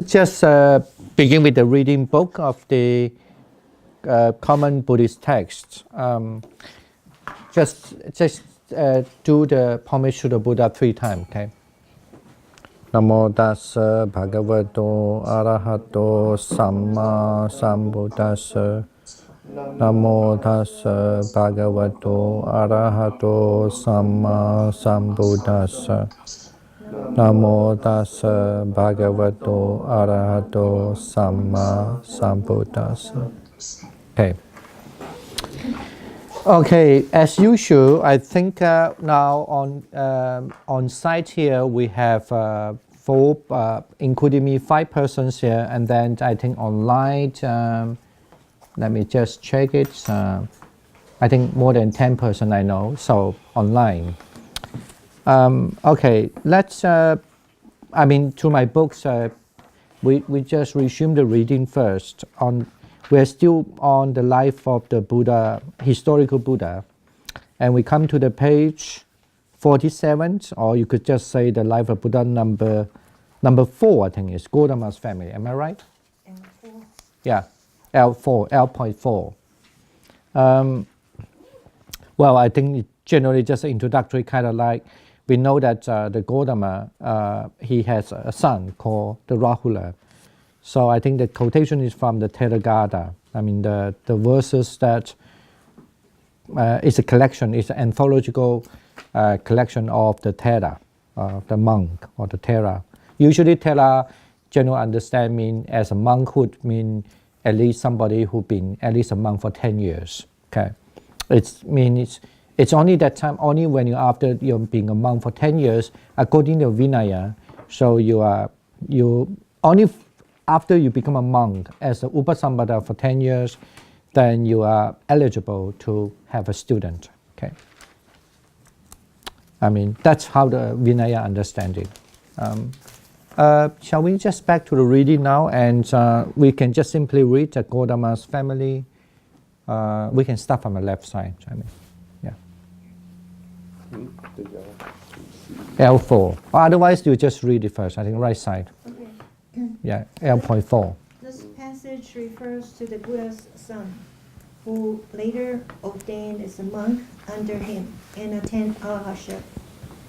Just begin with the reading book of the common Buddhist texts. Just do the homage to the Buddha 3 times, okay? Namo tassa bhagavato arahato samma sambuddhassa. Namo tassa bhagavato arahato samma sambuddhassa. Namo tassa bhagavato arahato samma sambuddhassa. Okay, as usual, I think now on site here we have 4, including me, 5 persons here, and then I think online, let me just check it. I think more than 10 persons I know, so online. Okay, let's, to my books, we just resume the reading first. We're still on the life of the Buddha, historical Buddha. And we come to the page 47, or you could just say the life of Buddha number 4, I think is Gautama's family. Am I right? L.4. Yeah, L.4, L.4. Well, I think generally just introductory, kind of like, we know that the Gautama, he has a son called the Rahula. So I think the quotation is from the Theravada. The verses that is a collection, it's an anthological collection of the Thera, the monk or the Thera. Usually Thera, general understanding as a monkhood mean at least somebody who been at least a monk for 10 years. Okay, it's only that time, only when after you're being a monk for 10 years, according to Vinaya, so you only after you become a monk as an Upasambhada for 10 years, then you are eligible to have a student. Okay, that's how the Vinaya understanding. Shall we just back to the reading now, and we can just simply read the Gautama's family. We can start from the left side. L4. Otherwise, you just read it first. I think right side. Okay. Yeah, L.4. This passage refers to the Buddha's son, who later ordained as a monk under him and attained arahantship.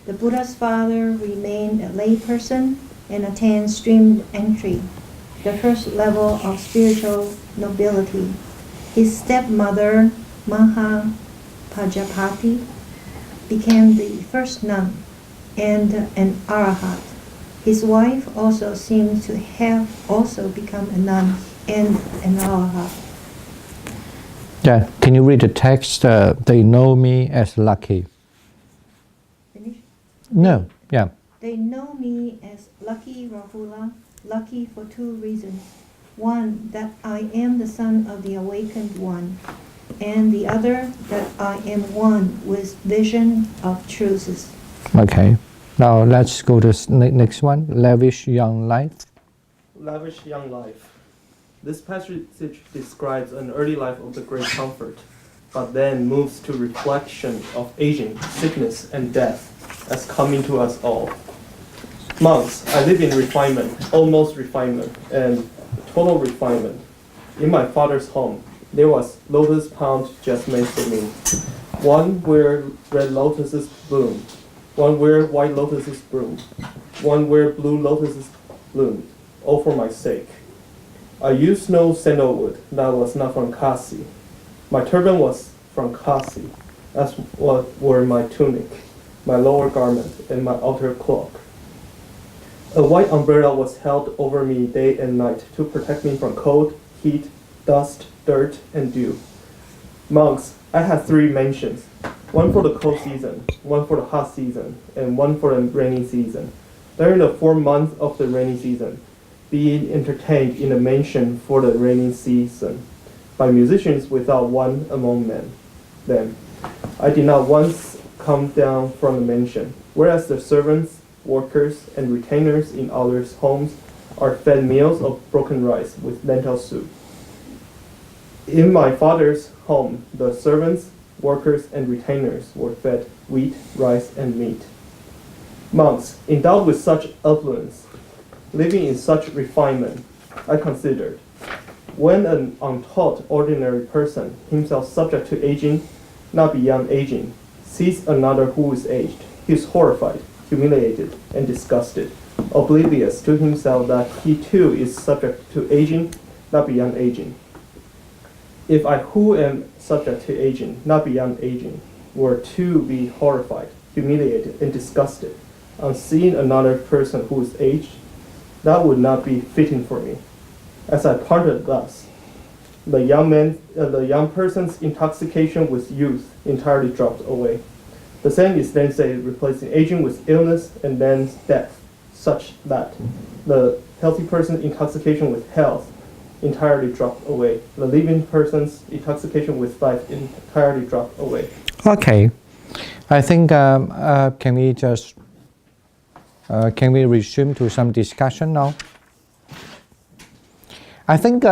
The Buddha's father remained a layperson and attained stream entry, the first level of spiritual nobility. His stepmother, Mahapajapati, became the first nun and an arahat. His wife also seems to have also become a nun and an arahat. Yeah, can you read the text? They know me as lucky. Finish? No, yeah. They know me as lucky Rahula, lucky for 2 reasons. One, that I am the son of the awakened one, and the other, that I am one with vision of truths. Okay, now let's go to next one, lavish young life. Lavish young life. This passage describes an early life of the great comfort, but then moves to reflection of aging, sickness, and death as coming to us all. Monks, I live in refinement, almost refinement, and total refinement. In my father's home, there was lotus pond just made for me. One where red lotuses bloom, one where white lotuses bloom, one where blue lotuses bloom, all for my sake. I used no sandalwood that was not from Kasi. My turban was from Kasi, as what were my tunic, my lower garment, and my outer cloak. A white umbrella was held over me day and night to protect me from cold, heat, dust, dirt, and dew. Monks, I had 3 mansions, one for the cold season, one for the hot season, and one for the rainy season. During the 4 months of the rainy season, being entertained in a mansion for the rainy season by musicians without one among them. I did not once come down from the mansion, whereas the servants, workers, and retainers in others' homes are fed meals of broken rice with lentil soup. In my father's home, the servants, workers, and retainers were fed wheat, rice, and meat. Monks, endowed with such affluence, living in such refinement, I considered, when an untaught ordinary person, himself subject to aging, not beyond aging, sees another who is aged, he is horrified, humiliated, and disgusted, oblivious to himself that he too is subject to aging, not beyond aging. If I who am subject to aging, not beyond aging, were to be horrified, humiliated, and disgusted on seeing another person who is aged, that would not be fitting for me. As I pondered thus, the young person's intoxication with youth entirely dropped away. The Zen is then said replacing aging with illness and then death, such that the healthy person's intoxication with health entirely dropped away. The living person's intoxication with life entirely dropped away. Okay, I think can we resume to some discussion now? I think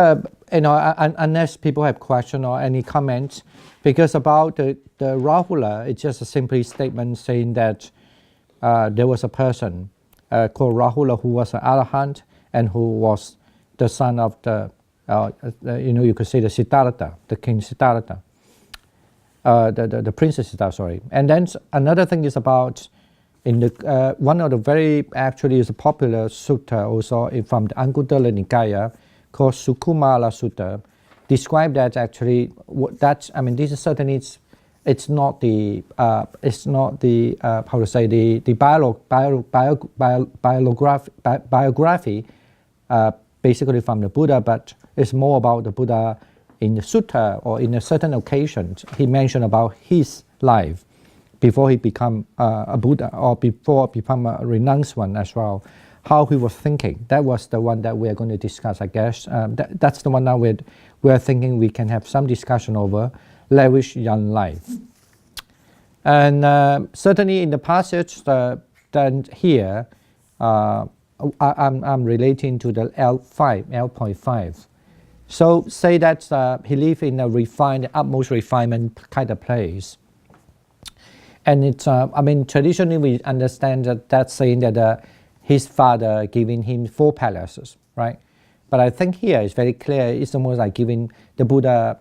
unless people have question or any comments, because about the Rahula, it's just a simple statement saying that there was a person called Rahula who was an Arahant and who was the son of the you could say the Siddhartha, the king Siddhartha, the princess Siddhartha, sorry. And then another thing is about in the one of the very actually is a popular sutta also from the Anguttara Nikaya called Sukumala Sutta, describe that actually that this is certainly it's not the how to say the biography basically from the Buddha, but it's more about the Buddha in the sutta or in a certain occasions. He mentioned about his life before he become a Buddha or before become a renounced one as well. How he was thinking. That was the one that we are going to discuss, I guess. That's the one that we are thinking we can have some discussion over, lavish young life. And certainly in the passage then here, I'm relating to the L.5. So say that he lived in a refined, utmost refinement kind of place. And it's, traditionally we understand that that's saying that his father giving him 4 palaces, right? But I think here it's very clear, it's almost like giving the Buddha,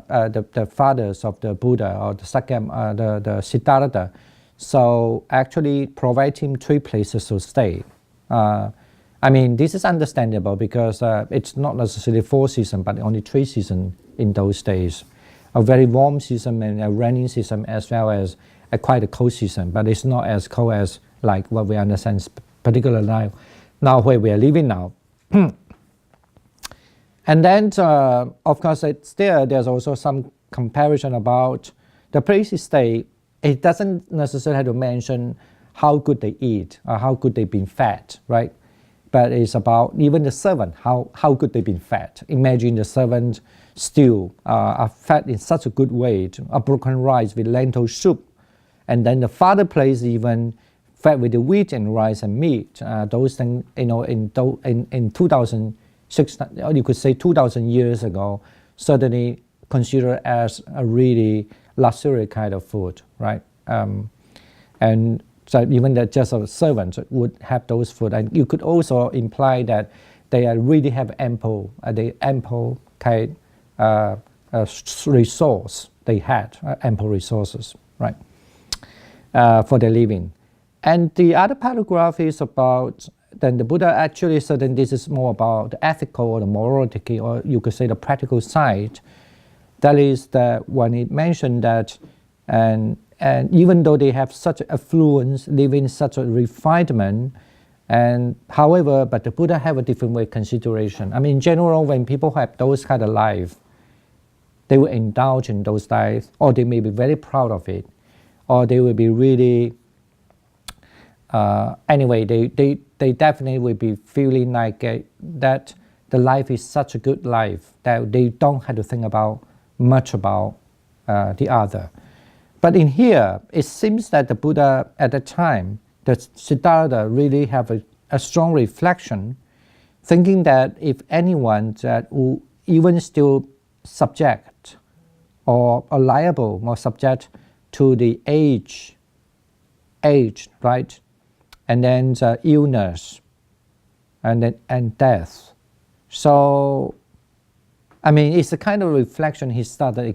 the fathers of the Buddha or the the Siddhartha, so actually provide him 3 places to stay. This is understandable because it's not necessarily 4 seasons, but only 3 seasons in those days. A very warm season and a rainy season as well as quite a cold season, but it's not as cold as like what we understand particularly now where we are living now. And then, of course, there's also some comparison about the place they stay. It doesn't necessarily have to mention how good they eat or how good they've been fed, right? But it's about even the servant, how good they've been fed. Imagine the servant still are fed in such a good way, a broken rice with lentil soup. And then the father place even fed with the wheat and rice and meat. Those things, in 2006, or you could say 2,000 years ago, certainly considered as a really luxury kind of food, right? And so even that just a servant would have those food. And you could also imply that they really have ample kind resource. They had ample resources, right, for their living. And the other paragraph is about, then the Buddha actually said, and this is more about the ethical or the morality, or you could say the practical side. That is that when it mentioned that, and even though they have such affluence, live in such a refinement, and however, but the Buddha have a different way of consideration. In general, when people have those kind of life, they will indulge in those lives, or they may be very proud of it, or they will be really, anyway, they definitely will be feeling like that the life is such a good life that they don't have to think much about the other. But in here, it seems that the Buddha at the time, the Siddhartha really have a strong reflection, thinking that if anyone that will even still subject or liable or subject to the age, right, and then illness, and death. So, I mean, it's a kind of reflection he started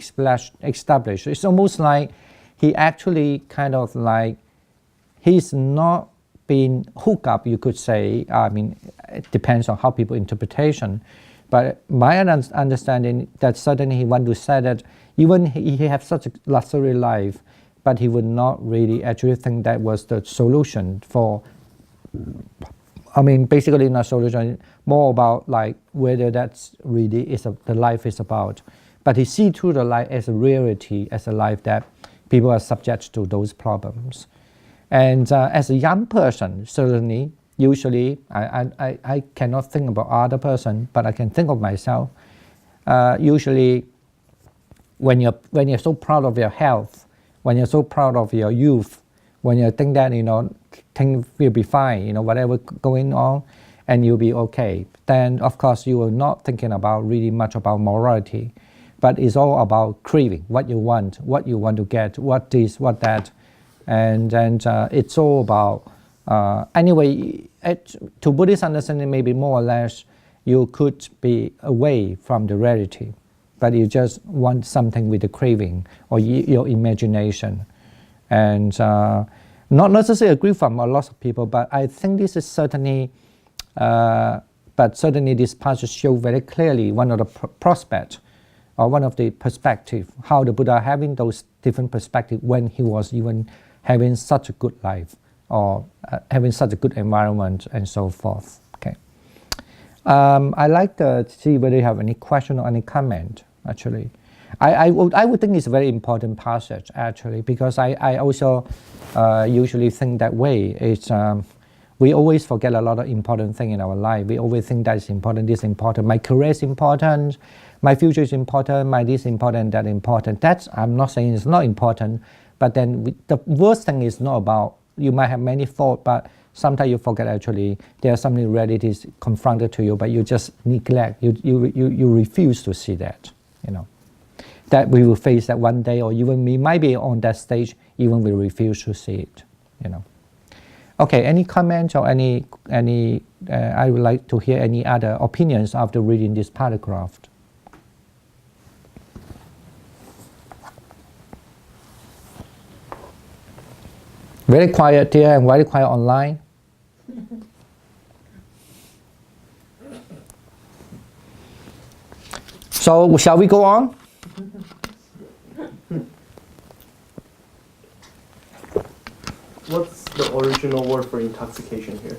establish. It's almost like he actually kind of like, he's not been hooked up, you could say. I mean, it depends on how people interpretation. But my understanding that certainly he want to say that even he have such a luxury life, but he would not really actually think that was the solution for, I mean, basically not solution, more about like whether that's really is the life is about. But he see through the life as a reality, as a life that people are subject to those problems. And as a young person, certainly, usually, I cannot think about other person, but I can think of myself. Usually, when you're so proud of your health, when you're so proud of your youth, when you think that things will be fine, whatever going on, and you'll be okay, then of course you are not thinking about really much about morality, but it's all about craving what you want to get, what this, what that, and it's all about. Anyway, to Buddhist understanding, maybe more or less, you could be away from the reality, but you just want something with the craving or your imagination. And not necessarily agree from a lot of people, but I think this is certainly, but certainly this passage shows very clearly one of the prospects or one of the perspectives, how the Buddha having those different perspectives when he was even having such a good life or having such a good environment and so forth. Okay. I like to see whether you have any question or any comment, actually. I would think it's a very important passage, actually, because I also usually think that way. It's, we always forget a lot of important things in our life. We always think that is important, this is important, my career is important, my future is important, my this is important, that important. That's, I'm not saying it's not important, but then the worst thing is not about, you might have many thoughts, but sometimes you forget actually there are some realities confronted to you, but you just neglect, you refuse to see that, that we will face that one day, or even we might be on that stage, even we refuse to see it, Okay, any comments or any I would like to hear any other opinions after reading this paragraph. Very quiet here and very quiet online. So shall we go on? What's the original word for intoxication here?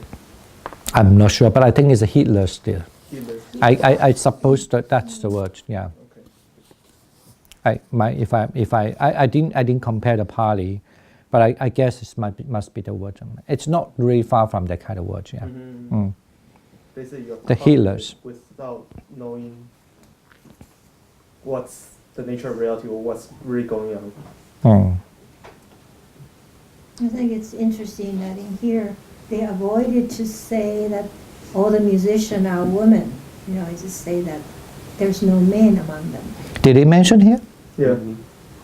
I'm not sure, but I think it's a heedless still. Heedless. I suppose that's the word. Yeah. Okay. I didn't compare the Pali, but I guess it must be the word. It's not really far from that kind of word. Yeah. Mm-hmm. Mm. Basically, you're The healers. without knowing what's the nature of reality or what's really going on. Mm. I think it's interesting that in here they avoided to say that all the musicians are women. I just say that there's no men among them. Did he mention here? Yeah.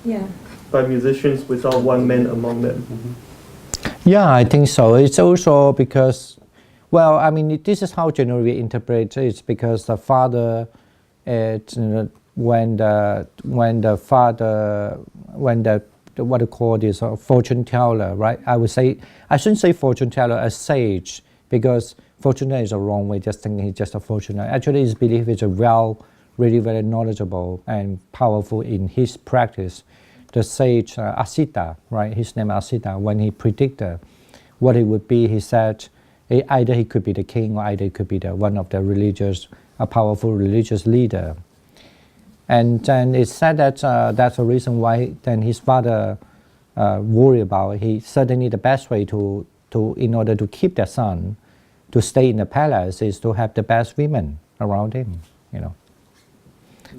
Yeah. By musicians without one man among them. Mm-hmm. Yeah, I think so. It's also because, well, I mean, this is how generally we interpret it. It's because the father, when what you call this fortune teller, right? I would say, I shouldn't say fortune teller, a sage, because fortune teller is a wrong way, just thinking he's just a fortune teller. Actually, his belief is really very knowledgeable and powerful in his practice. The sage Asita, right? His name Asita, when he predicted what it would be, he said, either he could be the king or either he could be one of the a powerful religious leader. And then it said that that's the reason why then his father worried about. He certainly the best way to in order to keep their son to stay in the palace is to have the best women around him, Nice.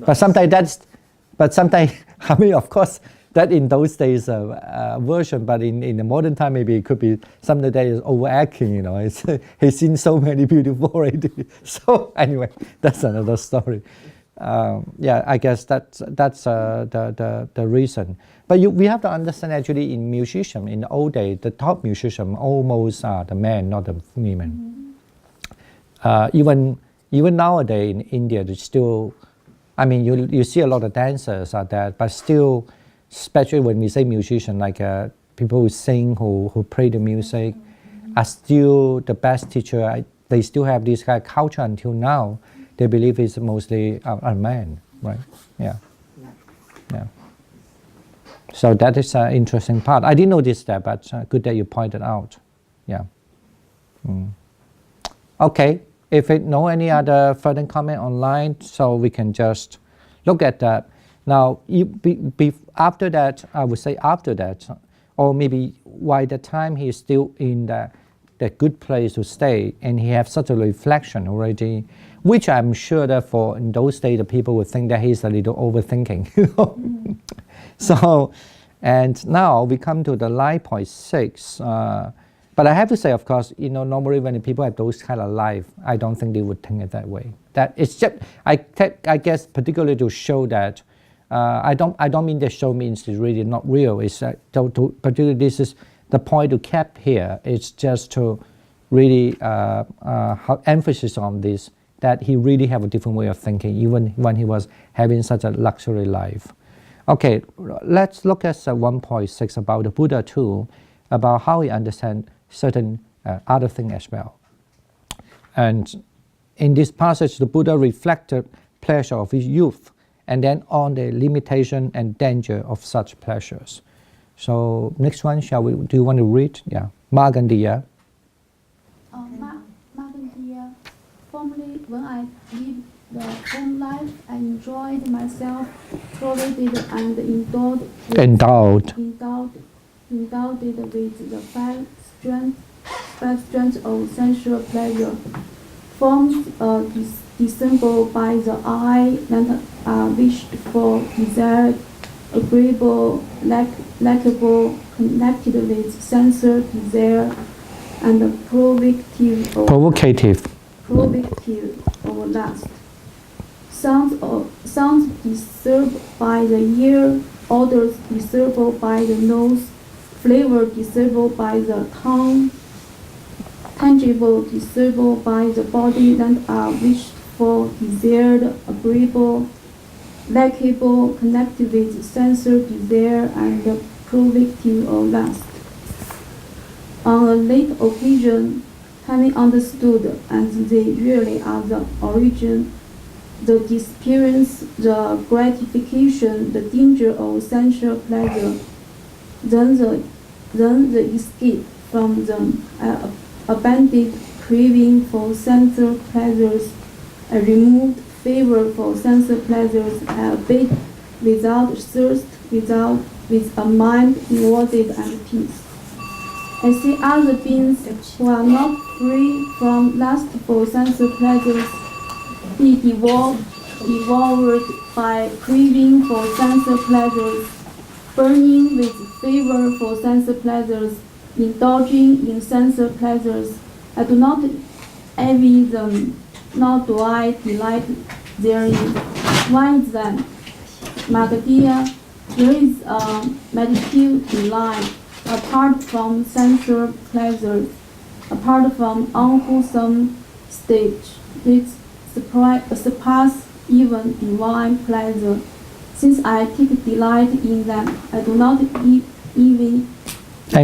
But sometimes I mean, of course, that in those days version, but in the modern time maybe it could be something that is overacting, he's seen so many beautiful already. So anyway, that's another story. Yeah, I guess that's the reason. But we have to understand actually in musician, in the old days, the top musician almost are the men, not the women. even nowadays in India, there's still, I mean, you see a lot of dancers out there, but still, especially when we say musician, like people who sing, who play the music, are still the best teacher. They still have this kind of culture until now. They believe it's mostly a man, right? Yeah. So that is an interesting part. I didn't notice that, but good that you pointed out. Yeah. Okay. If no any other further comment online, so we can just look at that. Now, after that, I would say after that, or maybe by the time he's still in the good place to stay, and he has such a reflection already, which I'm sure that for in those days the people would think that he's a little overthinking. So, and now we come to the 9.6. But I have to say, of course, normally when people have those kind of life, I don't think they would think it that way. That it's just, I guess, particularly to show that. I don't mean the show means it's really not real. It's particularly this is the point to keep here. It's just to really have emphasis on this, that he really have a different way of thinking, even when he was having such a luxury life. Okay, let's look at 1.6 about the Buddha too, about how he understands certain other things as well. And in this passage, the Buddha reflected pleasure of his youth, and then on the limitation and danger of such pleasures. So next one, do you want to read? Yeah, Markandeya. Markandeya. Formerly, when I lived the home life, I enjoyed myself, tolerated and endowed with the five strengths of sensual pleasure. Forms discernible by the eye that are wished for, desired, agreeable, likable, connected with sensual desire, and provocative or lust. Sounds discernible by the ear, odors discernible by the nose, flavor discernible by the tongue, tangible discernible by the body that are wished for, desired, agreeable, likable, connected with sensual desire, and provocative or lust. On a late occasion, having understood, and they really are the origin, the experience, the gratification, the danger of sensual pleasure, then the escape from them, abandoned craving for sensual pleasures, a removed favor for sensual pleasures, a bed without thirst, with a mind rewarded and peace. I see other beings who are not free from lustful sensual pleasures be devoured by craving for sensual pleasures, burning with favor for sensual pleasures, indulging in sensual pleasures. I do not envy them, nor do I delight therein. Why is that? Markandeya, there is a meditative delight apart from sensual pleasures, apart from unwholesome stage, which surpass even divine pleasure. Since I take delight in them, I do not envy. I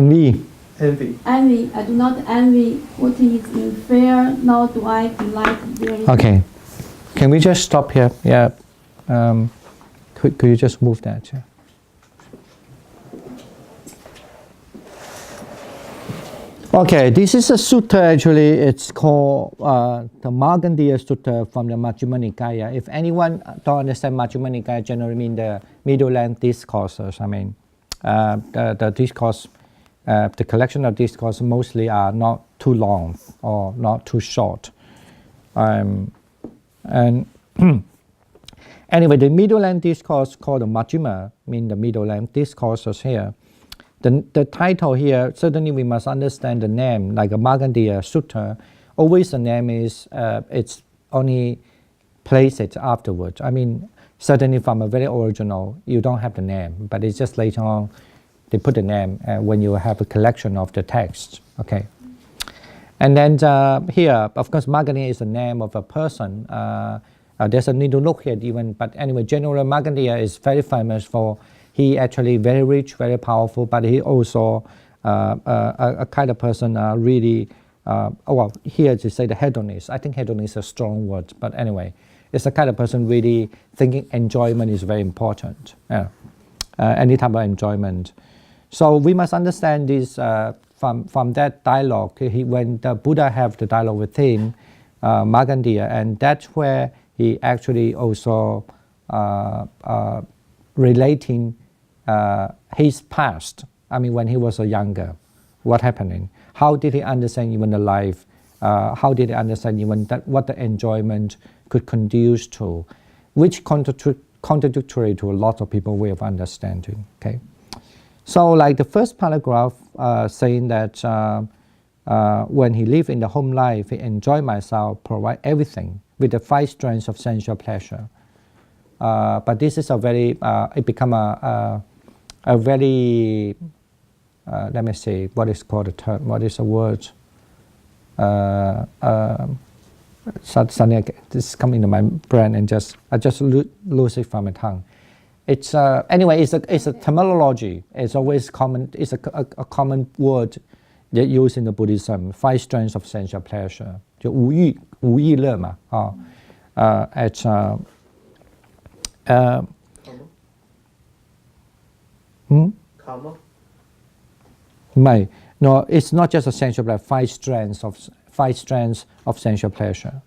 do not envy what is unfair, nor do I delight therein. Okay. Can we just stop here? Yeah. Could you just move that? Yeah. Okay, this is a sutta actually. It's called the Markandeya Sutta from the Majjhima Nikaya. If anyone don't understand Majjhima Nikaya, generally mean the middle length discourses. I mean, the discourse, the collection of discourses mostly are not too long or not too short. And anyway, the middle length discourse called the Majjhima, mean the middle length discourses here. The title here, certainly we must understand the name, like a Markandeya Sutta. Always the name is, it's only placed it afterwards. I mean, certainly from a very original, you don't have the name, but it's just later on they put the name when you have a collection of the text. Okay. And then here, of course, Magandia is the name of a person. There's a need to look here even, but anyway, General Magandia is very famous for, he actually very rich, very powerful, but he also a kind of person really, well, here to say the hedonist. I think hedonist is a strong word, but anyway, it's the kind of person really thinking enjoyment is very important. Any type of enjoyment. So we must understand this from that dialogue. When the Buddha have the dialogue with him, Magandia, and that's where he actually also relating his past. I mean, when he was younger, what happening? How did he understand even the life? How did he understand even that what the enjoyment could conduce to, which contradictory to a lot of people way of understanding. Okay, so like the first paragraph saying that when he lived in the home life, he enjoyed myself, provide everything with the 5 strengths of sensual pleasure. But this is a very, it become a very, let me see, what is called a term, what is a word? Suddenly this is coming to my brain and I just lose it from my tongue. It's anyway, it's a terminology. It's always common. It's a common word that used in the Buddhism. 5 strengths of sensual pleasure. 就无欲乐嘛，it's Karma? No, it's not just a sensual pleasure. 5 strengths of sensual pleasure.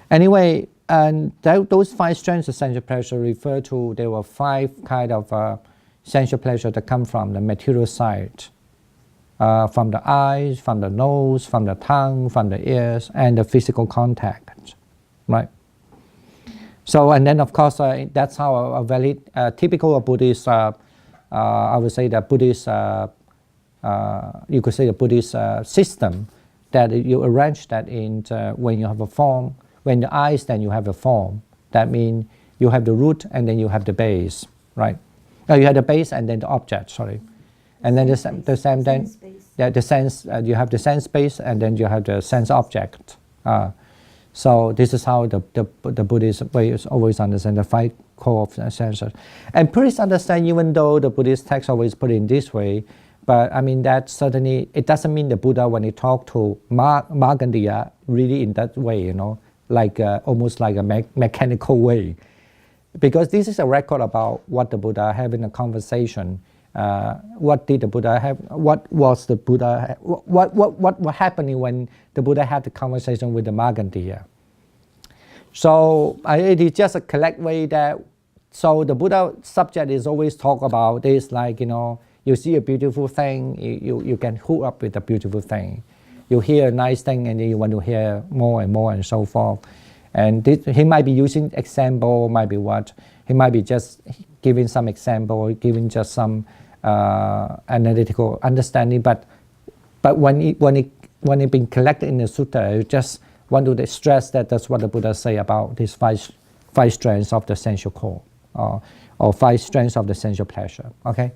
Anyway, and those 5 strengths of sensual pleasure refer to, there were 5 kind of sensual pleasure that come from the material side, from the eyes, from the nose, from the tongue, from the ears, and the physical contact, right? So, and then of course, that's how a very typical Buddhist, I would say the Buddhist, you could say the Buddhist system, that you arrange that in when you have a form, when the eyes, then you have a form. That means you have the root and then you have the base, right? No, you have the base and then the object, sorry. And then the same then, yeah, the sense, you have the sense base and then you have the sense object. So this is how the Buddhist way is always understand the 5 core of senses. And please understand, even though the Buddhist text always put it in this way, but I mean that certainly, it doesn't mean the Buddha when he talked to Magandia really in that way, you know, like almost like a mechanical way. Because this is a record about what the Buddha having a conversation. What did the Buddha have? What was the Buddha? What happening when the Buddha had the conversation with the Magandia? So it is just a correct way that. So the Buddha subject is always talk about this, like, you know, you see a beautiful thing, you can hook up with a beautiful thing. You hear a nice thing and then you want to hear more and more and so forth. And he might be using example, might be what? He might be just giving some example, giving just some analytical understanding. But when it been collected in the sutta, you just want to stress that that's what the Buddha say about these 5 strengths of the sensual core, or 5 strengths of the sensual pleasure. Okay,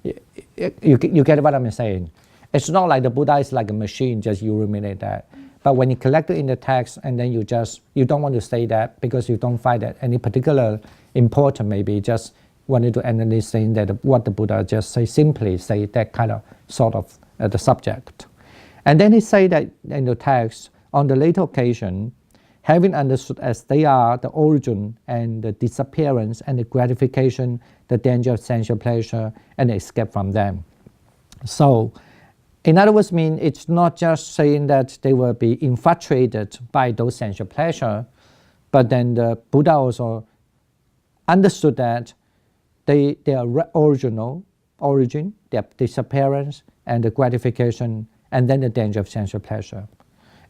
you get what I'm saying? It's not like the Buddha is like a machine, just you ruminate that. But when you collect it in the text and then you don't want to say that because you don't find that any particular important, maybe just wanted to analyze saying that what the Buddha just simply say that kind of sort of the subject. And then he say that in the text, on the later occasion, having understood as they are the origin and the disappearance and the gratification, the danger of sensual pleasure, and the escape from them. So, in other words, it's not just saying that they will be infatuated by those sensual pleasure, but then the Buddha also understood that they are origin, their disappearance, and the gratification, and then the danger of sensual pleasure,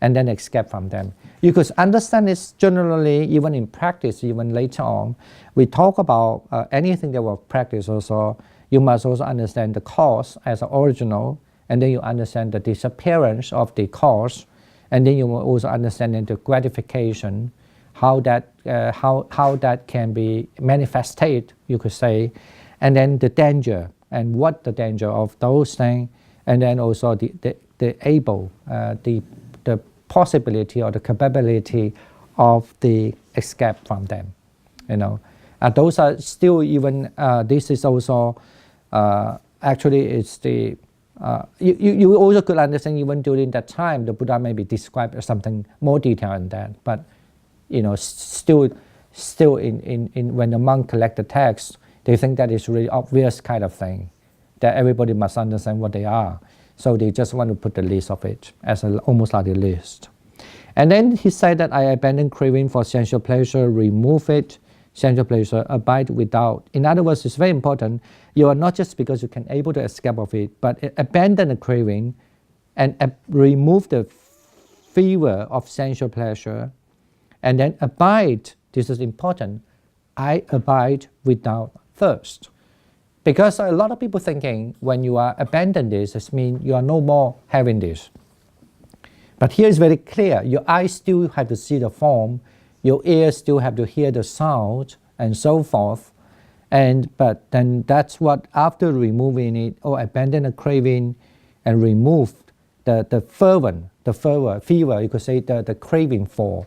and then escape from them. You could understand this generally, even in practice, even later on. We talk about anything that will practice also, you must also understand the cause as an original, and then you understand the disappearance of the cause, and then you will also understand the gratification, how that can be manifested, you could say, and then the danger, and what the danger of those things, and then also the the possibility or the capability of the escape from them, you know. Those are still even, this is also, actually it's the, you also could understand even during that time, the Buddha maybe described something more detailed than that, but, you know, still in when the monk collect the text, they think that is really obvious kind of thing, that everybody must understand what they are. So they just want to put the list of it as almost like a list. And then he said that I abandon craving for sensual pleasure, remove it, sensual pleasure, abide without. In other words, it's very important. You are not just because you can able to escape of it, but abandon the craving and remove the fever of sensual pleasure, and then abide. This is important. I abide without thirst. Because a lot of people thinking when you are abandon this, it means you are no more having this. But here is very clear. Your eyes still have to see the form, your ears still have to hear the sound, and so forth. But then that's what, after removing it, or abandon the craving and remove the fever, you could say the craving for,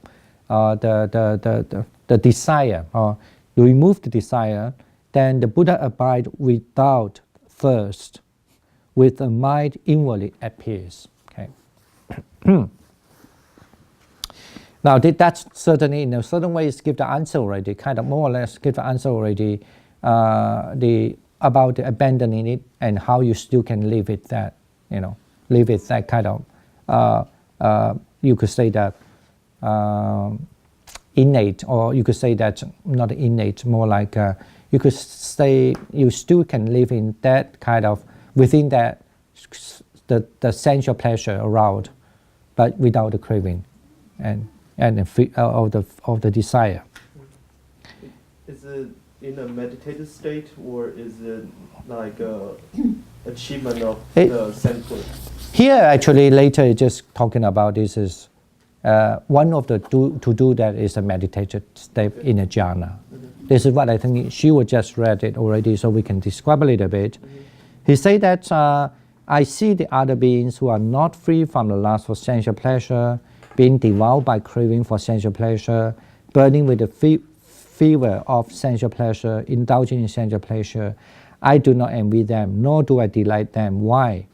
the desire, or remove the desire, then the Buddha abide without thirst, with a mind inwardly at peace. Okay. Now that's certainly in a certain ways give the answer already, kind of more or less give the answer already, about the abandoning it and how you still can live with that, you know, live with that kind of, you could say that innate, or you could say that not innate, more like you could say you still can live in that kind of, within that, the sensual pleasure around, but without the craving and of the desire. Is it in a meditative state, or is it like a achievement of the sainthood? Here actually later just talking about this is one of the to do that is a meditative step in a jhana. This is what I think she would just read it already, so we can describe a little bit. He said that I see the other beings who are not free from the lust for sensual pleasure, being devoured by craving for sensual pleasure, burning with the fever of sensual pleasure, indulging in sensual pleasure. I do not envy them, nor do I delight them. Why?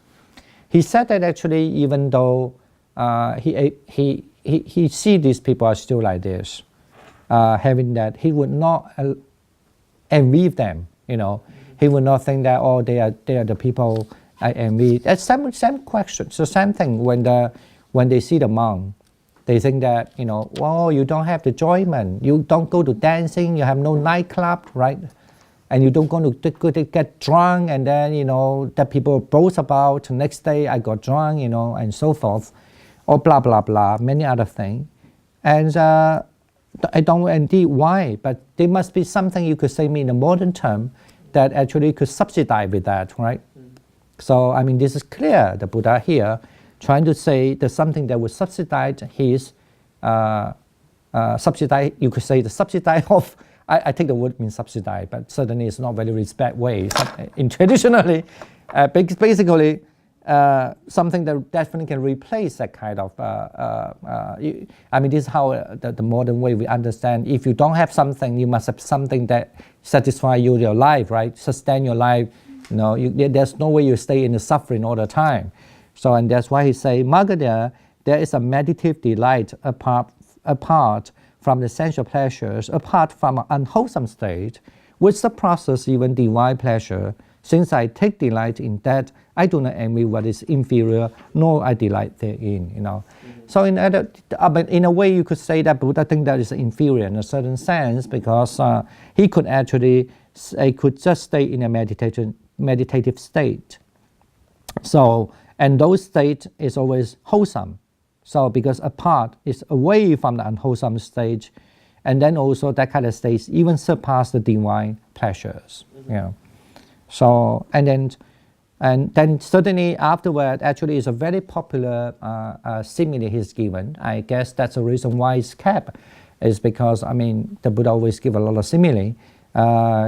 He said that actually, even though he see these people are still like this, having that, he would not envy them. You know, he would not think that, oh, they are the people I envy. That's same question. So same thing when they see the monk, they think that, you know, well, you don't have the enjoyment, you don't go to dancing, you have no nightclub, right? And you don't go to get drunk, and then, you know, that people boast about, next day I got drunk, you know, and so forth, or blah, blah, blah, many other things. And I don't know indeed why, but there must be something you could say in a modern term that actually could subsidize with that, right? So, I mean, this is clear, the Buddha here, trying to say there's something that would subsidize his, subsidize, you could say the subsidize of, I think the word means subsidize, but certainly it's not very respect way. In traditionally, basically, something that definitely can replace that kind of, I mean, this is how the modern way we understand. If you don't have something, you must have something that satisfies your life, right? Sustain your life. You know, there's no way you stay in the suffering all the time. So, and that's why he say, Magadha, there is a meditative delight apart from the sensual pleasures, apart from an unwholesome state, which surpasses even divine pleasure. Since I take delight in that, I do not envy what is inferior, nor I delight therein. You know, so in a way, you could say that Buddha think that is inferior in a certain sense, because he could actually, could just stay in a meditative state. So, and those state is always wholesome. So because apart is away from the unwholesome stage, and then also that kind of state even surpass the divine pleasures. You know. So and then certainly afterward, actually is a very popular simile he's given. I guess that's the reason why it's kept, is because, I mean, the Buddha always give a lot of simile,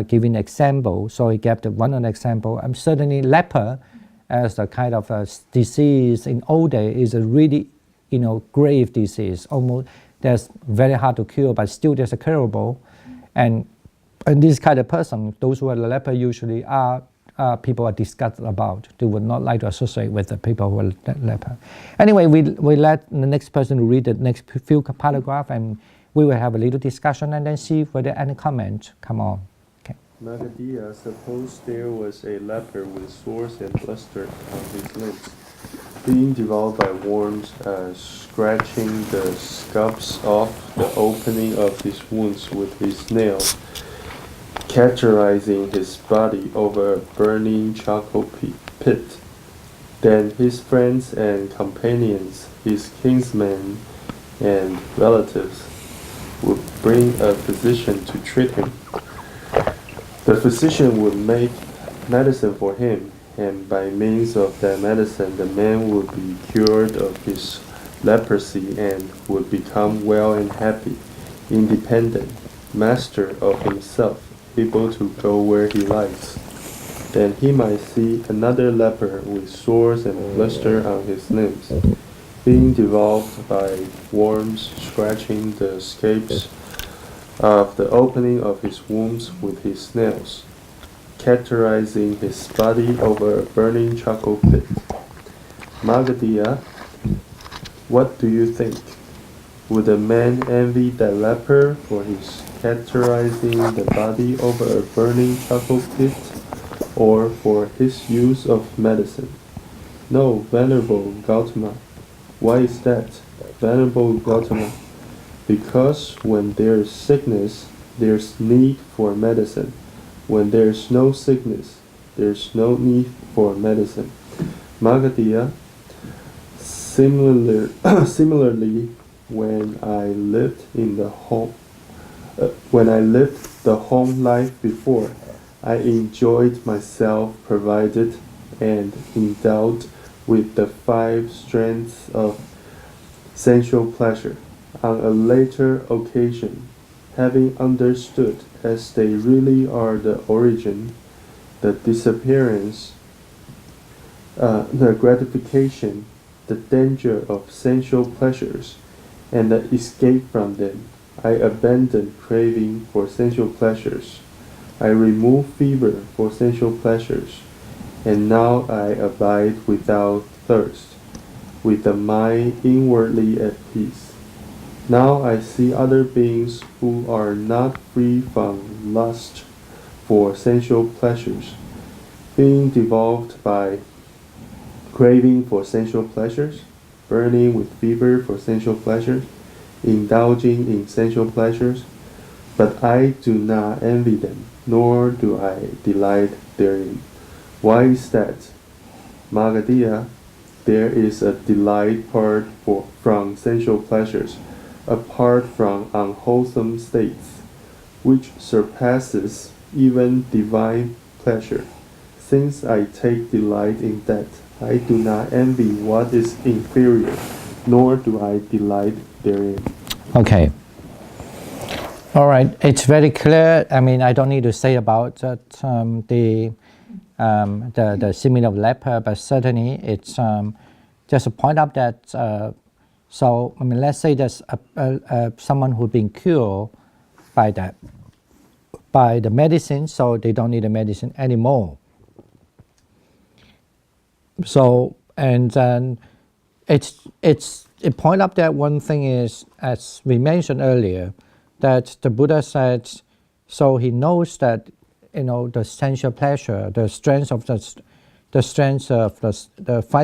giving example. So he gave the one example. I'm certainly leper, as a kind of a disease in old days is a really, grave disease. Almost that's very hard to cure, but still there's a curable. And this kind of person, those who are the leper usually are people are disgusted about. They would not like to associate with the people who are leper. Anyway, we let the next person read the next few paragraphs, and we will have a little discussion and then see whether any comment come on. Okay. Magadha, suppose there was a leper with sores and blisters on his limbs, being devoured by worms, scratching the scabs off the opening of his wounds with his nails, cauterizing his body over a burning charcoal pit. Then his friends and companions, his kinsmen and relatives, would bring a physician to treat him. The physician would make medicine for him, and by means of that medicine the man would be cured of his leprosy and would become well and happy, independent, master of himself, able to go where he likes. Then he might see another leper with sores and blisters on his limbs, being devoured by worms, scratching the scabs of the opening of his wounds with his nails, cauterizing his body over a burning charcoal pit. Magadha, what do you think? Would a man envy that leper for his cauterizing the body over a burning charcoal pit, or for his use of medicine? No, Venerable Gautama. Why is that, Venerable Gautama? Because when there is sickness, there's need for medicine. When there's no sickness, there's no need for medicine. Magadha, similarly, when I lived the home life before, I enjoyed myself provided and endowed with the 5 strengths of sensual pleasure. On a later occasion, having understood as they really are the origin, the disappearance, the gratification, the danger of sensual pleasures, and the escape from them, I abandoned craving for sensual pleasures. I removed fever for sensual pleasures, and now I abide without thirst, with the mind inwardly at peace. Now I see other beings who are not free from lust for sensual pleasures, being devolved by craving for sensual pleasures, burning with fever for sensual pleasures, indulging in sensual pleasures, but I do not envy them, nor do I delight therein. Why is that? Magadha, there is a delight apart from sensual pleasures, apart from unwholesome states, which surpasses even divine pleasure. Since I take delight in that, I do not envy what is inferior, nor do I delight therein. Okay. All right. It's very clear. I mean, I don't need to say about that, the simile of leper, but certainly it's just to point out that. So I mean, let's say there's someone who's been cured by the medicine, so they don't need the medicine anymore. So and then it point out that one thing is, as we mentioned earlier, that the Buddha said, so he knows that the sensual pleasure, the 5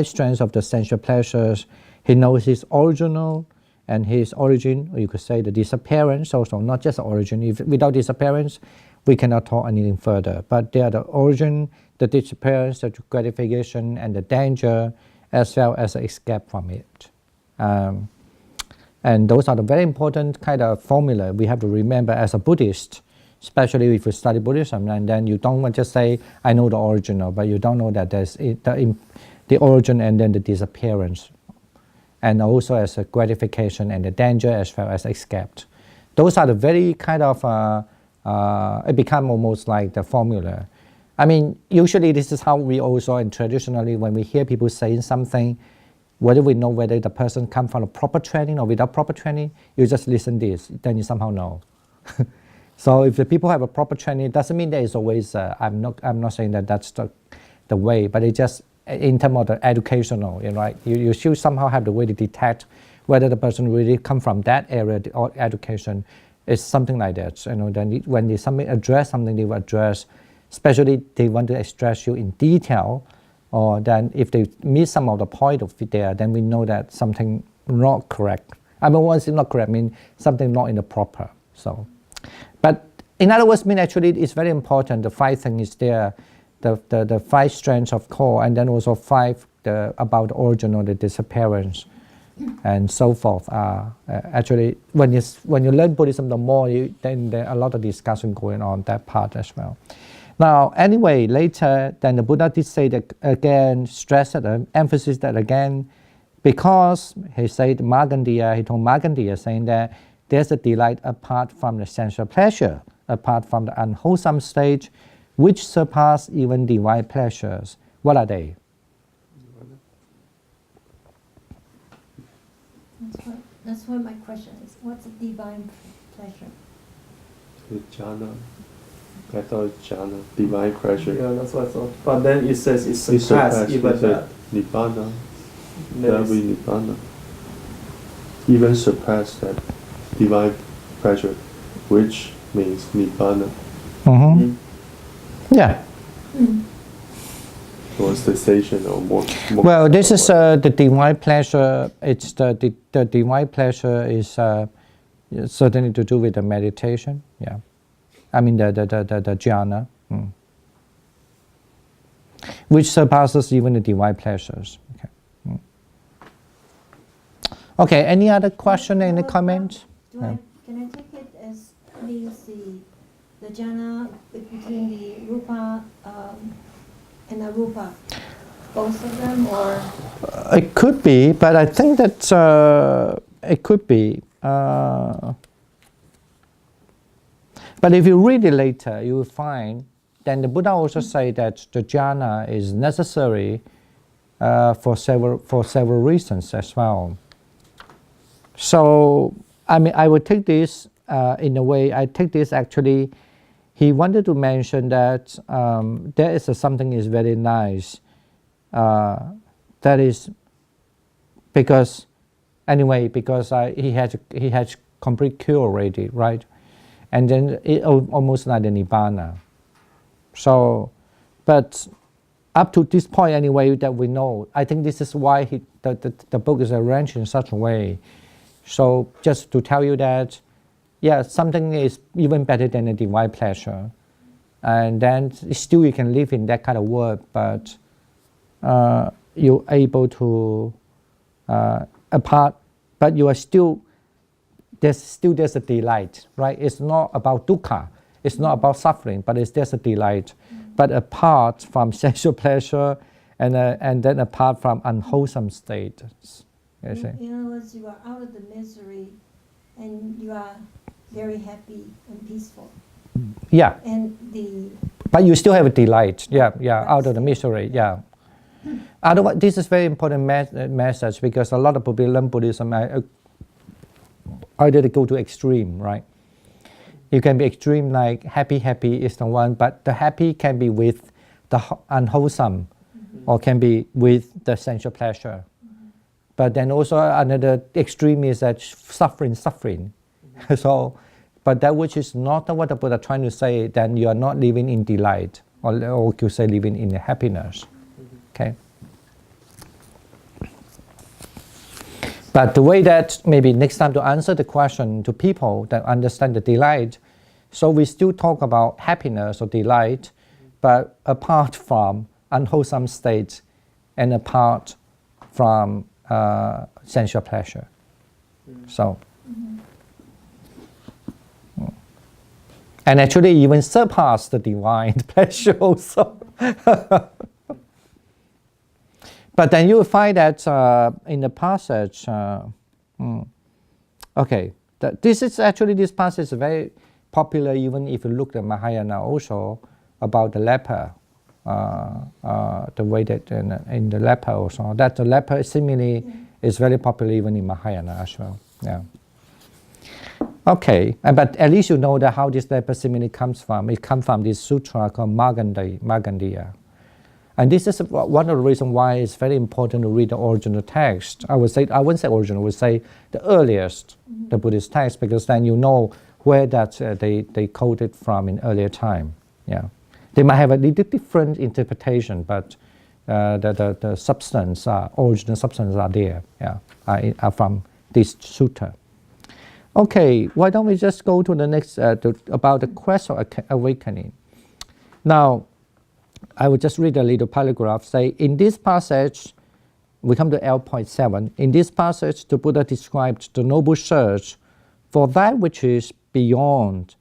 strengths of the sensual pleasures. He knows his original and his origin, or you could say the disappearance also, not just the origin. Without disappearance, we cannot talk anything further. But they are the origin, the disappearance, the gratification, and the danger, as well as the escape from it. And those are the very important kind of formula we have to remember as a Buddhist, especially if you study Buddhism, and then you don't want to just say, I know the original, but you don't know that there's the origin and then the disappearance, and also as a gratification and the danger as well as escape. Those are the very kind of, it become almost like the formula. I mean, usually this is how we also, and traditionally, when we hear people saying something, whether we know whether the person come from a proper training or without proper training, you just listen this, then you somehow know. So if the people have a proper training, it doesn't mean there is always, I'm not saying that that's the way, but it just, in terms of the educational, right? You should somehow have the way to detect whether the person really come from that area or education. It's something like that. Then when they address something, they will address, especially they want to express you in detail, or then if they miss some of the point of it there, then we know that something not correct. I mean, once it's not correct, I mean something not in the proper. So, but in other words, actually it's very important. The 5 things is there, the 5 strengths of core, and then also 5 about the origin or the disappearance, and so forth. Actually, when you learn Buddhism, the more then there are a lot of discussion going on that part as well. Now, anyway, later, then the Buddha did say that again, stress that, emphasis that again, because he said Markandeya, he told Markandeya saying that there's a delight apart from the sensual pleasure, apart from the unwholesome stage, which surpass even divine pleasures. What are they? That's what my question is. What's a divine pleasure? Jhana. I thought jhana, divine pleasure. Yeah, that's what I thought. But then it says it surpassed even that. Nibbana. That That is- we Nibbana. Even surpass that divine pleasure, which means Nibbana. Mm-hmm. Yeah. Or cessation or more. Well, this is the divine pleasure. It's the divine pleasure is certainly to do with the meditation. Yeah, I mean the jhana, which surpasses even the divine pleasures. Okay. Okay. Any other question? Any comments? Can I take it as means the jhana between the rupa and arupa, both of them, or? It could be, but I think that it could be. But if you read it later, you will find then the Buddha also say that the jhana is necessary for several reasons as well. So I mean, I would take this in a way. I take this actually. He wanted to mention that there is something is very nice. That is because he has complete cure already, right? And then it almost like the nibbana. So, but up to this point anyway that we know, I think this is why the book is arranged in such a way. So just to tell you that, yeah, something is even better than a divine pleasure. And then still you can live in that kind of world, but you're able to apart, but you are still, there's a delight, right? It's not about dukkha, it's not about suffering, but there's a delight. But apart from sexual pleasure and then apart from unwholesome state. You see? In other words, you are out of the misery and you are very happy and peaceful. Yeah. And but you still have a delight, yeah, out of the misery, yeah. Otherwise, this is very important message because a lot of people learn Buddhism either they go to extreme, right? You can be extreme like happy is the one, but the happy can be with the unwholesome or can be with the sensual pleasure. But then also another extreme is that suffering. So, but that which is not what the Buddha is trying to say, then you are not living in delight, or you say living in happiness. Okay. But the way that maybe next time to answer the question to people that understand the delight, so we still talk about happiness or delight, but apart from unwholesome states and apart from sensual pleasure. So, and actually even surpass the divine pleasure also. But then you will find that in the passage, okay, this passage is very popular even if you look at Mahayana also about the leper, the way that in the leper also, that the leper simile is very popular even in Mahayana as well. Yeah. Okay, but at least you know that how this leper simile comes from. It comes from this sutra called Markandeya. And this is one of the reasons why it's very important to read the original text. I wouldn't say original, I would say the earliest, the Buddhist text, because then you know where that they quoted from in earlier time. Yeah, they might have a little different interpretation, but the substance, original substance are there. Yeah, are from this sutta. Okay, why don't we just go to the next about the quest of awakening. Now, I will just read a little paragraph. Say, in this passage, we come to L.7. In this passage, the Buddha described the noble search for that which is beyond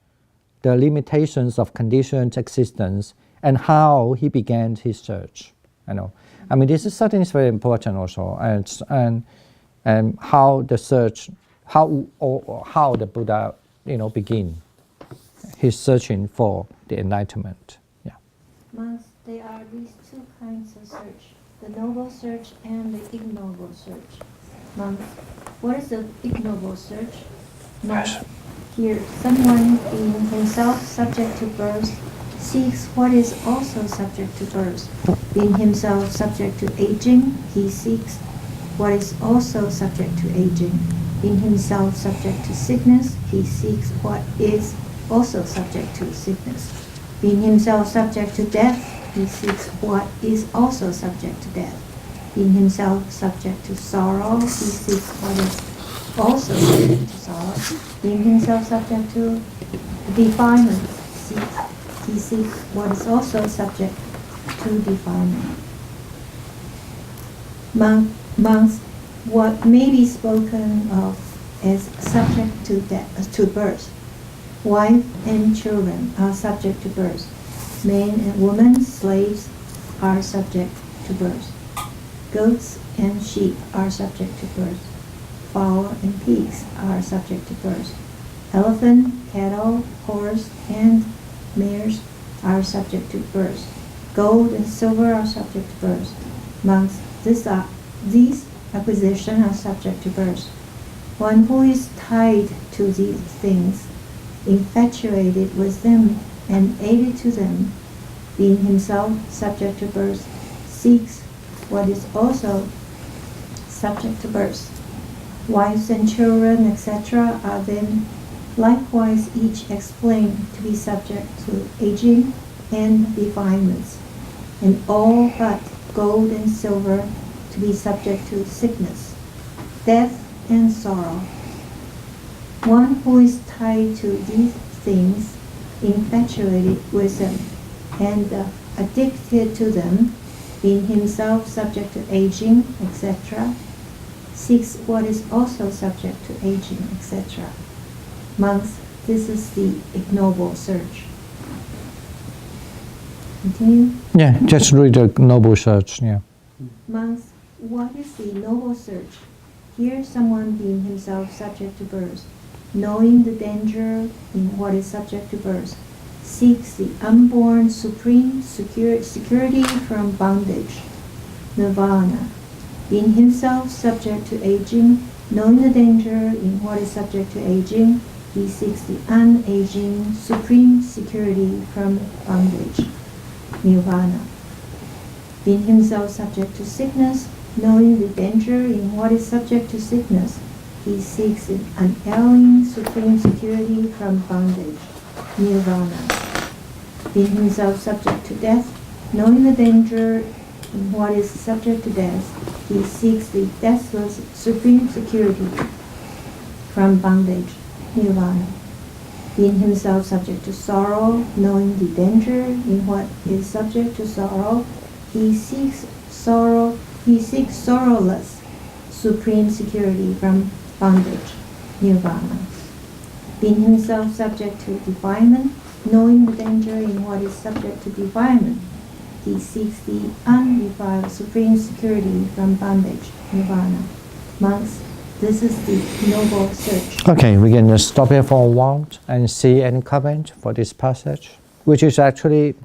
the limitations of conditioned existence and how he began his search. I mean, this is certainly very important also, and how the search, how the Buddha, begin his searching for the enlightenment. Yeah. Monks, there are these two kinds of search: the noble search and the ignoble search. Monks, what is the ignoble search? Monks, here, someone being himself subject to birth seeks what is also subject to birth. Being himself subject to aging, he seeks what is also subject to aging. Being himself subject to sickness, he seeks what is also subject to sickness. Being himself subject to death, he seeks what is also subject to death. Being himself subject to sorrow, he seeks what is also subject to sorrow. Being himself subject to defilement, he seeks what is also subject to defilement. Monks, what may be spoken of as subject to death, to birth. Wife and children are subject to birth. Men and women, slaves, are subject to birth. Goats and sheep are subject to birth. Fowl and pigs are subject to birth. Elephant, cattle, horse, and mares are subject to birth. Gold and silver are subject to birth. Monks, these acquisitions are subject to birth. One who is tied to these things, infatuated with them, and aided to them, being himself subject to birth, seeks what is also subject to birth. Wives and children, etc., are then likewise each explained to be subject to aging and defilements, and all but gold and silver to be subject to sickness, death, and sorrow. One who is tied to these things, infatuated with them, and addicted to them, being himself subject to aging, etc., seeks what is also subject to aging, etc. Monks, this is the ignoble search. Continue? Yeah, just read the noble search. Yeah. Monks, what is the noble search? Here, someone being himself subject to birth, knowing the danger in what is subject to birth, seeks the unborn supreme security from bondage, nirvana. Being himself subject to aging, knowing the danger in what is subject to aging, he seeks the unaging supreme security from bondage, nirvana. Being himself subject to sickness, knowing the danger in what is subject to sickness, he seeks an unerring supreme security from bondage, nirvana. Being himself subject to death, knowing the danger in what is subject to death, he seeks the deathless supreme security from bondage, nirvana. Being himself subject to sorrow, knowing the danger in what is subject to sorrow, he seeks sorrowless supreme security from bondage, nirvana. Being himself subject to defilement, knowing the danger in what is subject to defilement, he seeks the undefiled supreme security from bondage, nirvana. Monks, this is the noble search. Okay, we can just stop here for a while and see any comment for this passage, which is actually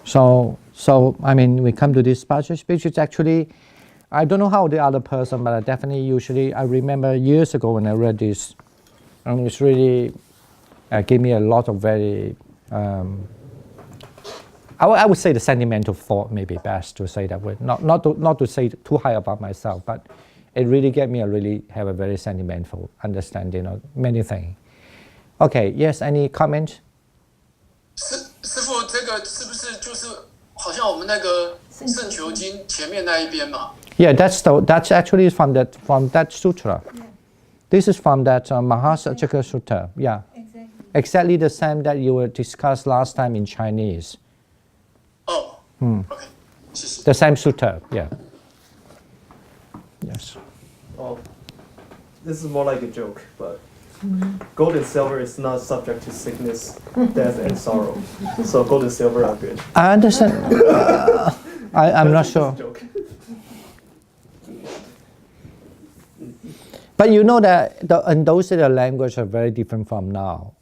So I mean, we come to this passage, which is actually, I don't know how the other person, but I definitely usually, I remember years ago when I read this, and it's really gave me a lot of very, I would say the sentimental thought maybe best to say that word. Not to say too high about myself, but it really gave me have a very sentimental understanding of many things. Okay, yes, any comment? 师父，这个是不是就是好像我们那个圣球经前面那一边嘛？ Yeah, that's actually from that sutra. Yeah. This is from that Mahasachaka Sutta. Yeah, exactly the same that you were discussed last time in Chinese. 哦，OK， 谢谢。 The same sutta. Yeah. Yes. Oh, this is more like a joke, but gold and silver is not subject to sickness, death, and sorrow. So gold and silver are good. I understand. I'm not That's just a sure. joke. But you know that and those the language are very different from now.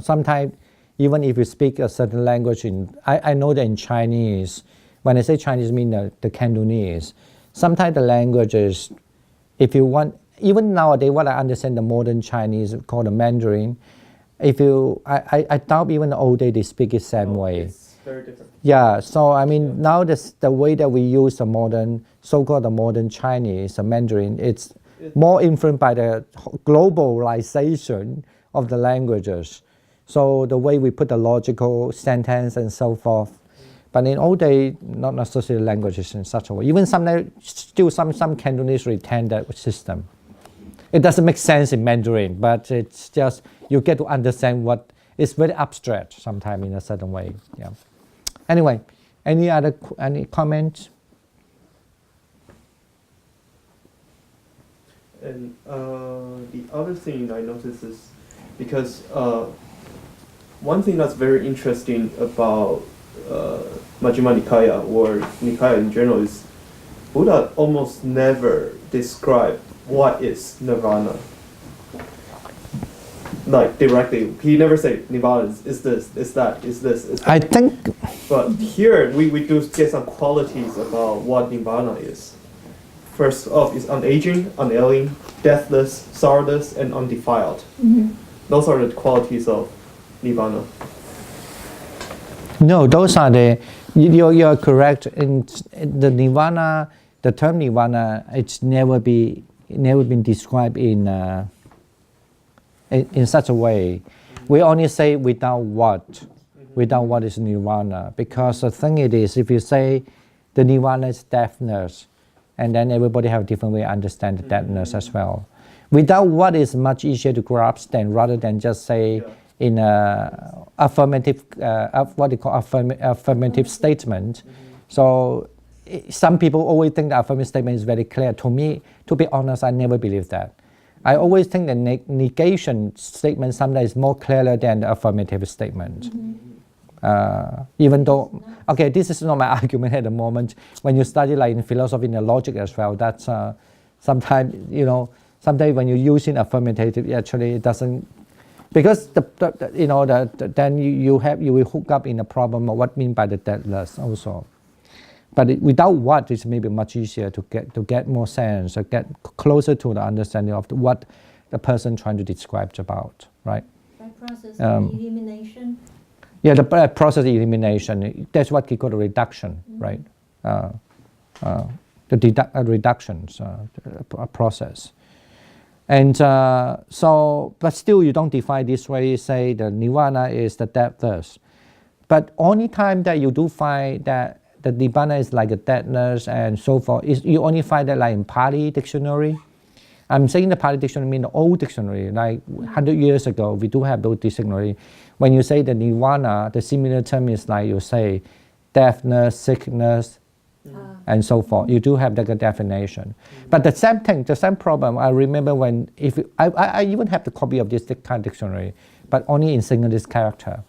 Sometimes, even if you speak a certain language, I know that in Chinese, when I say Chinese, I mean the Cantonese. Sometimes the language is, if you want, even nowadays, what I understand the modern Chinese called the Mandarin, I doubt even the old day they speak it same way. It's very different. Yeah, so I mean now the way that we use the modern, so-called the modern Chinese, the Mandarin, it's more influenced by the globalization of the languages. So the way we put the logical sentence and so forth. But in old day, not necessarily languages in such a way. Even some Cantonese retain that system. It doesn't make sense in Mandarin, but it's just, you get to understand it's very abstract sometimes in a certain way. Yeah. Anyway, any comments? And the other thing I noticed is because one thing that's very interesting about Majjhima Nikaya or Nikaya in general is Buddha almost never described what is nirvana. Like directly, he never say nirvana is this, is that, is this, is that. I think, But here we do get some qualities about what nirvana is. First off is unaging, unalien, deathless, sorrowless, and undefiled. Those are the qualities of nirvana. no, those are you're correct. In the nirvana, the term nirvana, it's never been described in such a way. We only say without what is nirvana. Because the thing it is, if you say the nirvana is deafness, and then everybody have a different way to understand the deafness as well. Without what is much easier to grasp rather than just say in a affirmative, what they call affirmative statement. So some people always think the affirmative statement is very clear. To me, to be honest, I never believe that. I always think the negation statement sometimes is more clearer than the affirmative statement. Even though, okay, this is not my argument at the moment. When you study like in philosophy and logic as well, that's sometimes, sometimes when you're using affirmative, actually it doesn't, because then you will hook up in a problem of what mean by the deathless also. But without what, it's maybe much easier to get more sense, or get closer to the understanding of what the person trying to describe about, right? By process of elimination. Yeah, the process of elimination, that's what we call the reduction, right? The reductions process. And but still you don't define this way, say the nirvana is the deathless. But only time that you do find that the nirvana is like a deadness and so forth, you only find that like in Pali dictionary. I'm saying the Pali dictionary mean the old dictionary, like 100 years ago, we do have those dictionary. When you say the nirvana, the similar term is like you say deafness, sickness, and so forth. You do have like a definition. But the same thing, the same problem, I remember when, I even have the copy of this kind of dictionary, but only in Sinhalese character.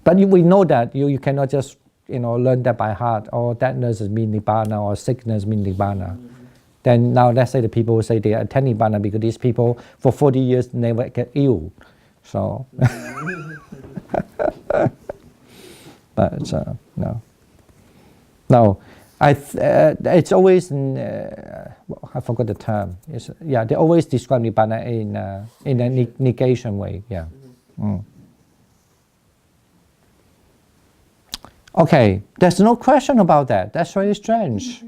But we know that you cannot just learn that by heart, or deafness means nibbana, or sickness means nibbana. Then now let's say the people say they attend Nibbana because these people for 40 years never get ill. So, but no, it's always I forgot the term. They always describe Nibbana in a negation way. Yeah. Okay, there's no question about that. That's very strange.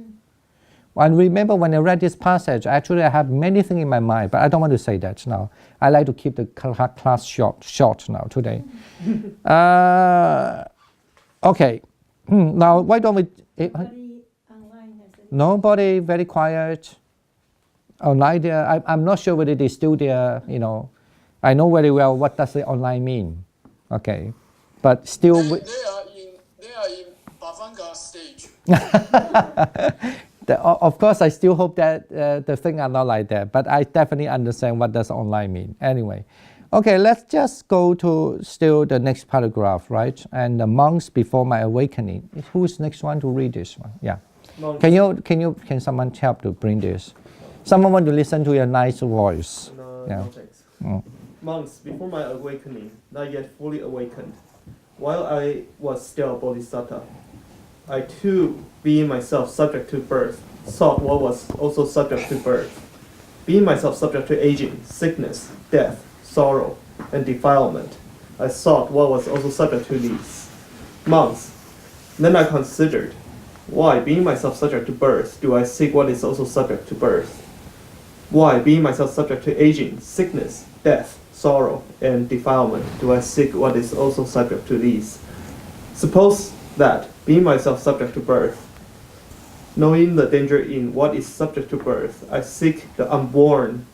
And remember when I read this passage, actually I have many things in my mind, but I don't want to say that now. I like to keep the class short now today. Okay, now why don't we... Nobody online has any. Nobody, very quiet. Online there, I'm not sure whether they're still there, you know. I know very well what does the online mean. Okay, but still... They are in Bhavanga stage. Of course, I still hope that the things are not like that, but I definitely understand what does online mean. Anyway, okay, let's just go to still the next paragraph, right? And the monks before my awakening. Who's next one to read this one? Yeah. Monks. Can someone help to bring this? Someone want to listen to your nice voice. No thanks. Monks before my awakening, not yet fully awakened. While I was still bodhisattva, I too, being myself subject to birth, sought what was also subject to birth. Being myself subject to aging, sickness, death, sorrow, and defilement, I sought what was also subject to these. Monks. Then I considered, why, being myself subject to birth, do I seek what is also subject to birth? Why, being myself subject to aging, sickness, death, sorrow, and defilement, do I seek what is also subject to these? Suppose that, being myself subject to birth, knowing the danger in what is subject to birth, I seek the unborn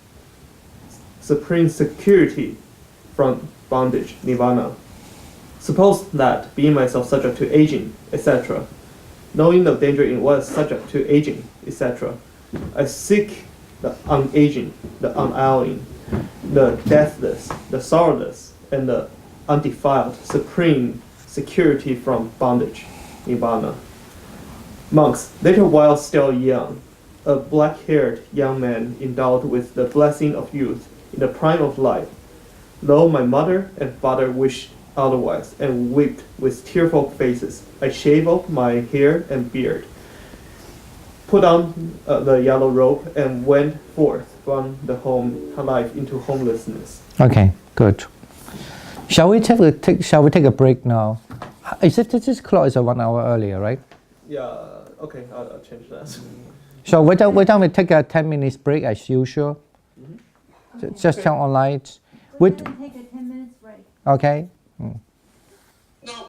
supreme security from bondage, nirvana. Suppose that, being myself subject to aging, etc., knowing the danger in what is subject to aging, etc., I seek the unaging, the unalloying, the deathless, the sorrowless, and the undefiled supreme security from bondage, nibbana. Monks, later while still young, a black-haired young man endowed with the blessing of youth in the prime of life, though my mother and father wished otherwise and wept with tearful faces, I shaved off my hair and beard, put on the yellow robe, and went forth from the home life into homelessness. Okay, good. Shall we take a break now? This clock is 1 hour earlier, right? Yeah, okay, I'll change that. So why don't we take a 10 minutes break as usual? Just turn online. We're going to take a 10 minutes break. Okay.